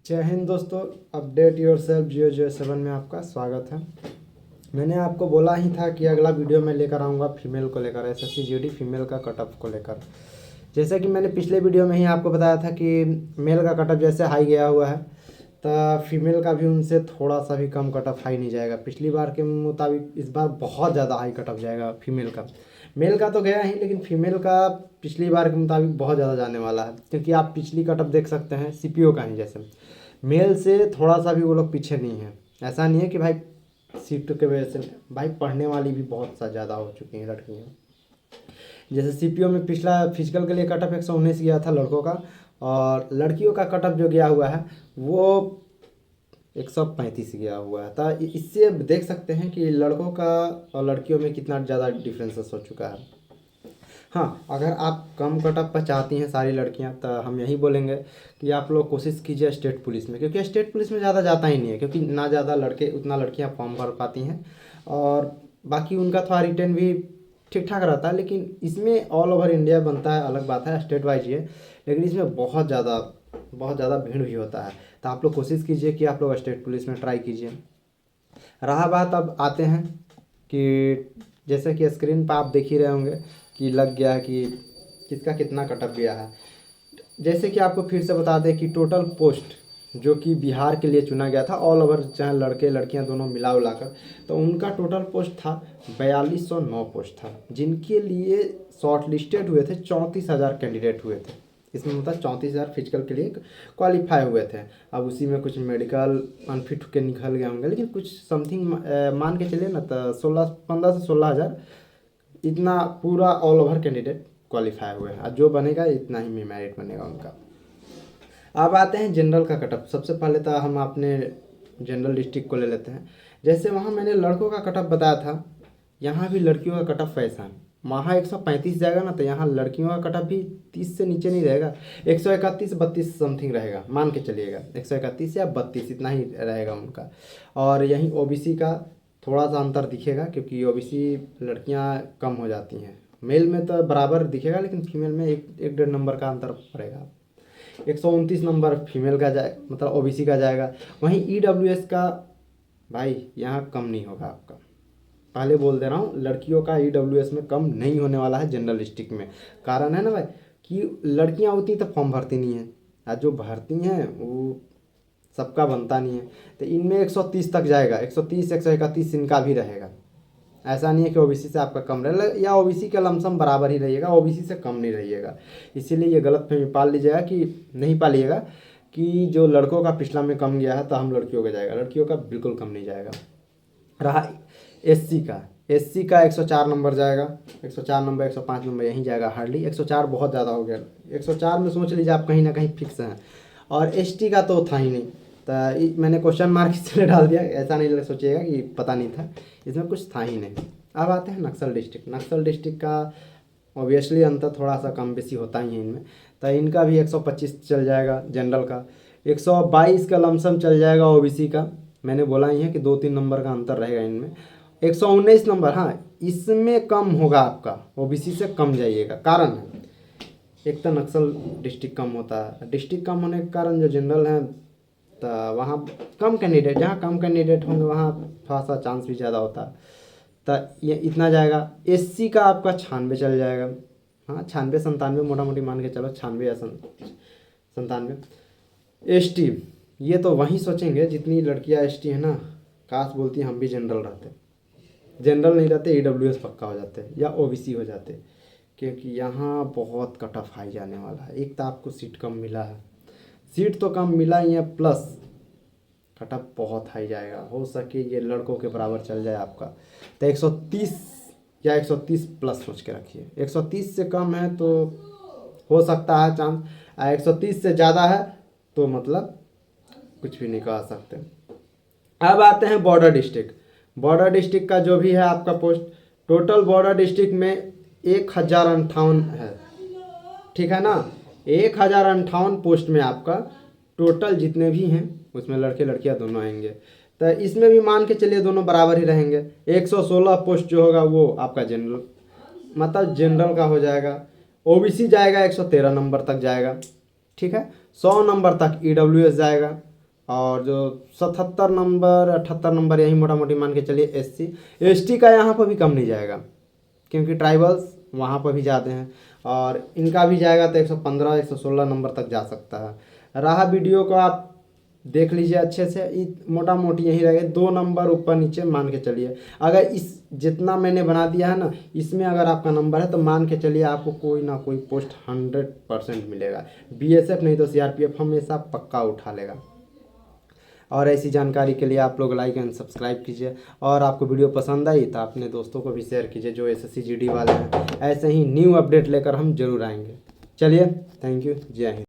जय हिंद दोस्तों। Update your self 007 में आपका स्वागत है। मैंने आपको बोला ही था कि अगला वीडियो मैं लेकर आऊँगा फीमेल को लेकर, एसएससी जीडी फीमेल का कटऑफ को लेकर। जैसे कि मैंने पिछले वीडियो में ही आपको बताया था कि मेल का कटऑफ जैसे हाई गया हुआ है तो फीमेल का भी उनसे थोड़ा सा भी कम कटऑफ हाई नहीं जाएगा। पिछली बार के मुताबिक इस बार बहुत ज़्यादा हाई कटऑफ जाएगा फीमेल का। मेल का तो गया ही, लेकिन फीमेल का पिछली बार के मुताबिक बहुत ज़्यादा जाने वाला है, क्योंकि आप पिछली कटऑफ देख सकते हैं सीपीओ का ही। जैसे मेल से थोड़ा सा भी वो लोग पीछे नहीं है। ऐसा नहीं है कि भाई सीट के वजह से, भाई पढ़ने वाली भी बहुत सा ज़्यादा हो चुकी हैं लड़कियाँ। जैसे सीपीओ में पिछला फिजिकल के लिए कटऑफ 119 गया था लड़कों का, और लड़कियों का कटऑफ जो गया हुआ है वो 135 गया हुआ है। तो इससे देख सकते हैं कि लड़कों का और लड़कियों में कितना ज़्यादा डिफरेंसेस हो चुका है। हाँ, अगर आप कम कटऑफ पर चाहती हैं सारी लड़कियां, तो हम यही बोलेंगे कि आप लोग कोशिश कीजिए स्टेट पुलिस में, क्योंकि स्टेट पुलिस में ज़्यादा जाता ही नहीं है, क्योंकि ना ज़्यादा लड़के उतना लड़कियां फॉर्म भर पाती हैं, और बाकी उनका थोड़ा रिटर्न भी ठीक ठाक रहता है। लेकिन इसमें ऑल ओवर इंडिया बनता है, अलग बात है, स्टेट वाइज ही है, लेकिन इसमें बहुत ज़्यादा भीड़ भी होता है। तो आप लोग कोशिश कीजिए कि आप लोग स्टेट पुलिस में ट्राई कीजिए। रहा बात, अब आते हैं कि जैसे कि स्क्रीन पर आप देख ही रहे होंगे कि लग गया है कि किसका कितना कटअप गया है। जैसे कि आपको फिर से बता दें कि टोटल पोस्ट जो कि बिहार के लिए चुना गया था, ऑल ओवर चाहे लड़के लड़कियां दोनों मिला उलाकर, तो उनका टोटल पोस्ट था 4209 पोस्ट था, जिनके लिए शॉर्ट लिस्टेड हुए थे 34,000 कैंडिडेट हुए थे। इसमें मतलब 34,000 फिजिकल के लिए क्वालिफाई हुए थे। अब उसी में कुछ मेडिकल अनफिट के निकल गए होंगे, लेकिन कुछ समथिंग मान के चलिए ना, तो 15 से 16,000 इतना पूरा ऑल ओवर कैंडिडेट क्वालिफाई हुए हैं। जो बनेगा इतना ही में मेरिट बनेगा उनका। अब आते हैं जनरल का कटअप। सबसे पहले तो हम अपने जनरल डिस्ट्रिक्ट को ले लेते हैं। जैसे वहाँ मैंने लड़कों का कटअप बताया था, यहाँ भी लड़कियों का कटअप वैसा है। वहाँ 135 जाएगा ना, तो यहाँ लड़कियों का कटअप भी 30 से नीचे नहीं रहेगा, 131 32 समथिंग रहेगा, मान के चलिएगा 131 या 32 इतना ही रहेगा उनका। और यहीं ओबीसी का थोड़ा सा अंतर दिखेगा, क्योंकि ओबीसी लड़कियां कम हो जाती हैं। मेल में तो बराबर दिखेगा, लेकिन फीमेल में एक डेढ़ नंबर का अंतर पड़ेगा। 129 नंबर फीमेल का जाए, मतलब ओबीसी का जाएगा। वहीं ईडब्ल्यूएस का भाई यहाँ कम नहीं होगा आपका, पहले बोल दे रहा हूँ, लड़कियों का ईडब्ल्यूएस में कम नहीं होने वाला है जनरल डिस्ट्रिक्ट में। कारण है ना भाई कि लड़कियाँ होती तो फॉर्म भरती नहीं हैं, आज जो भरती हैं वो सबका बनता नहीं है। तो इनमें 130 तक जाएगा, 130 131 इनका भी रहेगा। ऐसा नहीं है कि ओबीसी से आपका कम रहे, या ओबीसी का लमसम बराबर ही रहिएगा, ओबीसी से कम नहीं रहिएगा। इसीलिए ये गलत फहमी पाल लीजिएगा कि नहीं पालिएगा कि जो लड़कों का पिछला में कम गया है तो हम लड़कियों का जाएगा। लड़कियों का बिल्कुल कम नहीं जाएगा। रहा एससी का, एससी का 104 नंबर जाएगा, 104 नंबर 105 नंबर यहीं जाएगा हार्डली। 104 बहुत ज़्यादा हो गया, 104 में सोच लीजिए आप कहीं ना कहीं फिक्स हैं। और एसटी का तो था ही नहीं, तो मैंने क्वेश्चन मार्क इसलिए डाल दिया, ऐसा नहीं सोचिएगा कि पता नहीं था, इसमें कुछ था ही नहीं। अब आते हैं नक्सल डिस्ट्रिक्ट। नक्सल डिस्ट्रिक्ट का ऑब्वियसली अंतर थोड़ा सा कम बेसी होता ही है इनमें, तो इनका भी 125 चल जाएगा जनरल का, 122 का लमसम चल जाएगा ओबीसी का। मैंने बोला ही है कि 2-3 नंबर का अंतर रहेगा इनमें। 119 नंबर, हाँ इसमें कम होगा आपका, ओबीसी से कम जाइएगा। कारण है एक तो नक्सल डिस्ट्रिक्ट कम होता है, डिस्ट्रिक्ट कम होने के कारण जो जनरल हैं तो वहाँ कम कैंडिडेट, जहाँ कम कैंडिडेट होंगे वहाँ थोड़ा सा चांस भी ज़्यादा होता है, तो ये इतना जाएगा। एससी का आपका 96 चल जाएगा, हाँ 96 97 मोटा मोटी मान के चलो, 96 या 97। एसटी, ये तो वहीं सोचेंगे जितनी लड़कियां एसटी है ना, काश बोलती हम भी जनरल रहते। जनरल नहीं रहते, ईडब्ल्यूएस पक्का हो जाते या ओबीसी हो जाते, क्योंकि यहाँ बहुत कट ऑफ हाई जाने वाला है। एक तो आपको सीट कम मिला है, सीट तो कम मिला ही है, प्लस कट ऑफ बहुत हाई जाएगा। हो सके ये लड़कों के बराबर चल जाए आपका, तो 130 या 130 प्लस सोच के रखिए। 130 से कम है तो हो सकता है चांस, 130 से ज़्यादा है तो मतलब कुछ भी नहीं कह सकते। अब आते हैं बॉर्डर डिस्ट्रिक्ट। बॉर्डर डिस्ट्रिक्ट का जो भी है आपका पोस्ट, टोटल बॉर्डर डिस्ट्रिक्ट में 1058 है, ठीक है ना। 1058 पोस्ट में आपका टोटल जितने भी हैं उसमें लड़के लड़कियां दोनों आएंगे, तो इसमें भी मान के चलिए दोनों बराबर ही रहेंगे। 116 पोस्ट जो होगा वो आपका जनरल, मतलब जनरल का हो जाएगा। ओबीसी जाएगा 113 नंबर तक जाएगा, ठीक है। 100 नंबर तक ईडब्ल्यूएस जाएगा, और जो 77 नंबर 78 नंबर यही मोटा मोटी मान के चलिए SC ST का यहाँ पर भी कम नहीं जाएगा, क्योंकि ट्राइबल्स वहाँ पर भी ज़्यादा हैं, और इनका भी जाएगा तो 115 116 नंबर तक जा सकता है। रहा वीडियो को आप देख लीजिए अच्छे से, मोटा मोटी यही रहेगा 2 नंबर ऊपर नीचे मान के चलिए। अगर इस जितना मैंने बना दिया है ना, इसमें अगर आपका नंबर है तो मान के चलिए आपको कोई ना कोई पोस्ट 100% मिलेगा। BSF नहीं तो CRPF हमेशा पक्का उठा लेगा। और ऐसी जानकारी के लिए आप लोग लाइक एंड सब्सक्राइब कीजिए, और आपको वीडियो पसंद आई तो अपने दोस्तों को भी शेयर कीजिए जो SSC GD वाले हैं। ऐसे ही न्यू अपडेट लेकर हम जरूर आएंगे। चलिए, थैंक यू, जय हिंद।